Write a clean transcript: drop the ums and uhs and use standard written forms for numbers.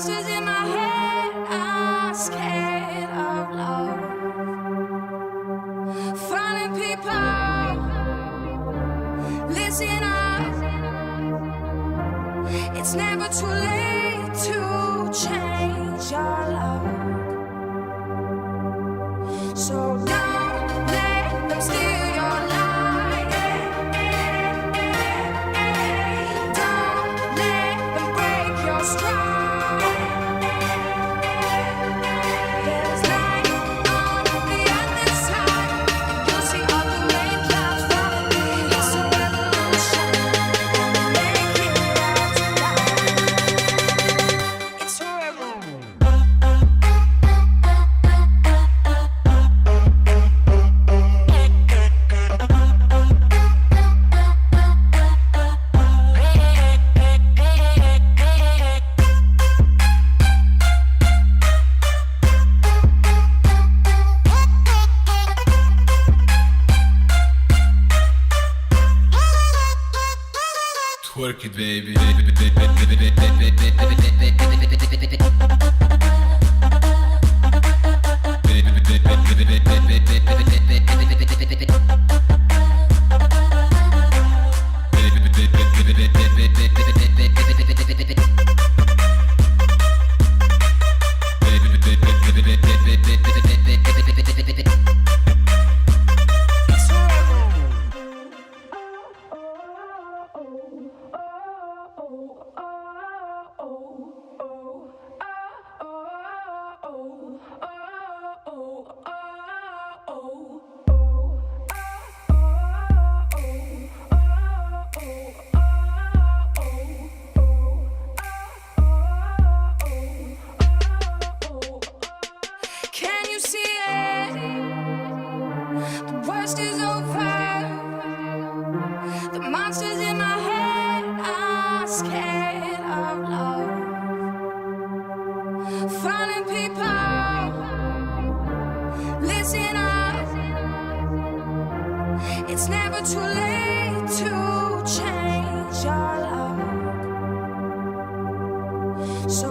monsters in my head are scared of love. Falling people, listen up. It's never too late to change your luck. So don't let them steal your light. Don't let them break your stride. There's light on the other side. You'll see all the rain clouds falling. It's a revolution. Make it out tonight. It's a revolution. Twerk it, baby. Can you see it? The worst is over. The monsters in my head are scared of love. Falling people, listen up. It's never too late to change your luck. So